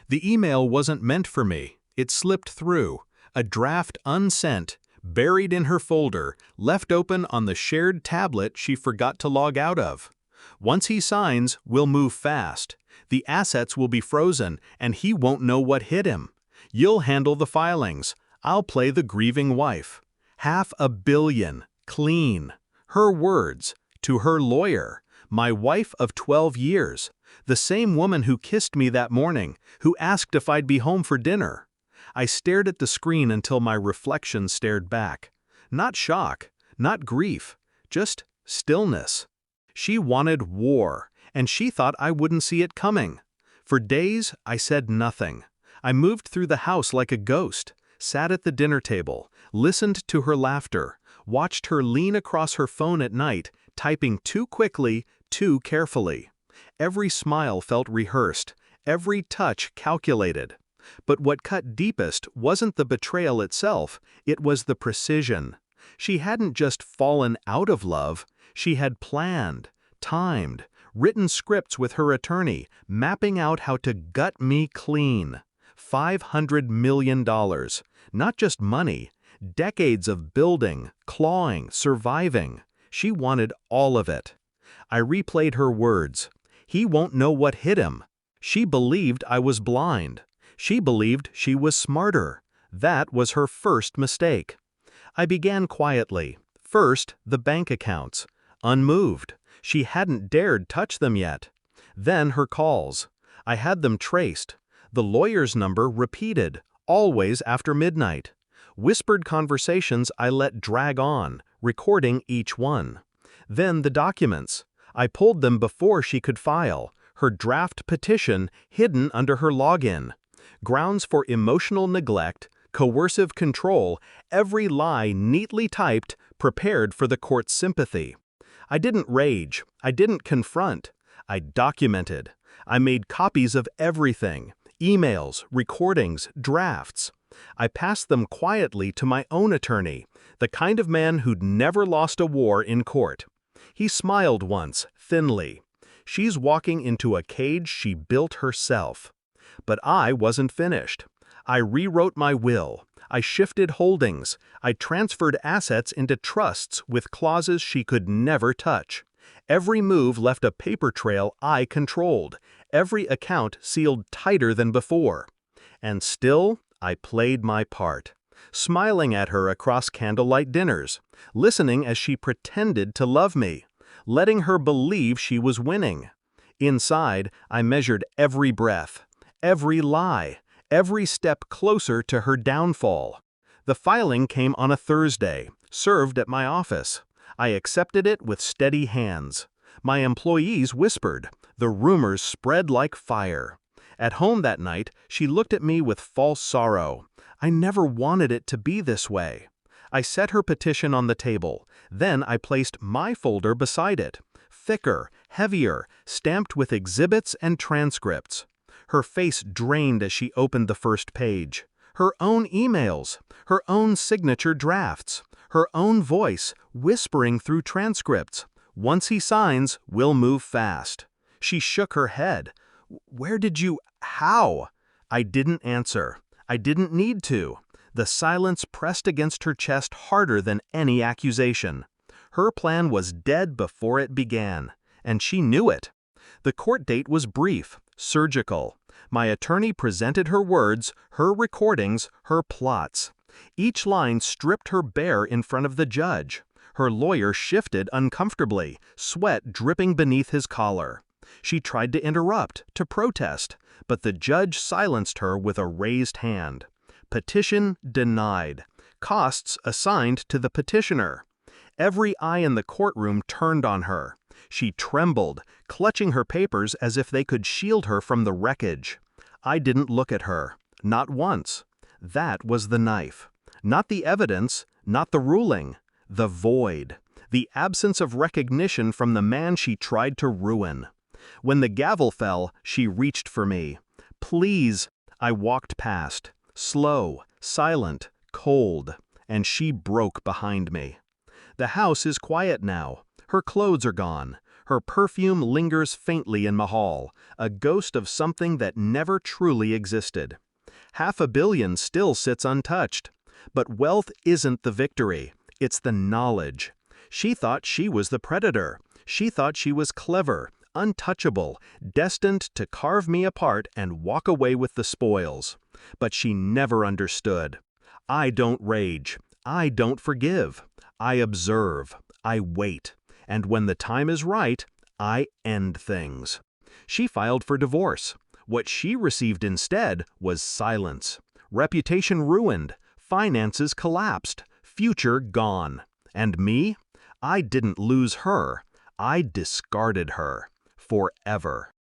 The email wasn't meant for me. It slipped through. A draft unsent, buried in her folder, left open on the shared tablet she forgot to log out of. Once he signs, we'll move fast. The assets will be frozen, and he won't know what hit him. You'll handle the filings. I'll play the grieving wife. $500 million, clean. Her words, to her lawyer, my wife of 12 years, the same woman who kissed me that morning, who asked if I'd be home for dinner. I stared at the screen until my reflection stared back. Not shock, not grief, just stillness. She wanted war, and she thought I wouldn't see it coming. For days, I said nothing. I moved through the house like a ghost, sat at the dinner table, listened to her laughter, watched her lean across her phone at night, typing too quickly, too carefully. Every smile felt rehearsed, every touch calculated. But what cut deepest wasn't the betrayal itself, it was the precision. She hadn't just fallen out of love, she had planned, timed, written scripts with her attorney, mapping out how to gut me clean. $500 million. Not just money, decades of building, clawing, surviving. She wanted all of it. I replayed her words. He won't know what hit him. She believed I was blind. She believed she was smarter. That was her first mistake. I began quietly. First, the bank accounts. Unmoved. She hadn't dared touch them yet. Then her calls. I had them traced. The lawyer's number repeated, always after midnight. Whispered conversations I let drag on, recording each one. Then the documents. I pulled them before she could file, her draft petition hidden under her login. Grounds for emotional neglect, coercive control, every lie neatly typed, prepared for the court's sympathy. I didn't rage. I didn't confront. I documented. I made copies of everything. Emails, recordings, drafts. I passed them quietly to my own attorney, the kind of man who'd never lost a war in court. He smiled once, thinly. She's walking into a cage she built herself. But I wasn't finished. I rewrote my will. I shifted holdings. I transferred assets into trusts with clauses she could never touch. Every move left a paper trail I controlled. Every account sealed tighter than before. And still, I played my part, smiling at her across candlelight dinners, listening as she pretended to love me, letting her believe she was winning. Inside, I measured every breath, every lie, every step closer to her downfall. The filing came on a Thursday, served at my office. I accepted it with steady hands. My employees whispered. The rumors spread like fire. At home that night, she looked at me with false sorrow. I never wanted it to be this way. I set her petition on the table. Then I placed my folder beside it. Thicker, heavier, stamped with exhibits and transcripts. Her face drained as she opened the first page. Her own emails, her own signature drafts, her own voice whispering through transcripts. Once he signs, we'll move fast. She shook her head. Where did you... How? I didn't answer. I didn't need to. The silence pressed against her chest harder than any accusation. Her plan was dead before it began, and she knew it. The court date was brief, surgical. My attorney presented her words, her recordings, her plots. Each line stripped her bare in front of the judge. Her lawyer shifted uncomfortably, sweat dripping beneath his collar. She tried to interrupt, to protest, but the judge silenced her with a raised hand. Petition denied. Costs assigned to the petitioner. Every eye in the courtroom turned on her. She trembled, clutching her papers as if they could shield her from the wreckage. I didn't look at her. Not once. That was the knife. Not the evidence, not the ruling. The void. The absence of recognition from the man she tried to ruin. When the gavel fell, she reached for me. Please. I walked past. Slow, silent, cold, and she broke behind me. The house is quiet now. Her clothes are gone. Her perfume lingers faintly in Mahal, a ghost of something that never truly existed. $500 million still sits untouched. But wealth isn't the victory, it's the knowledge. She thought she was the predator. She thought she was clever, untouchable, destined to carve me apart and walk away with the spoils. But she never understood. I don't rage. I don't forgive. I observe. I wait. And when the time is right, I end things. She filed for divorce. What she received instead was silence. Reputation ruined. Finances collapsed. Future gone. And me? I didn't lose her. I discarded her. Forever.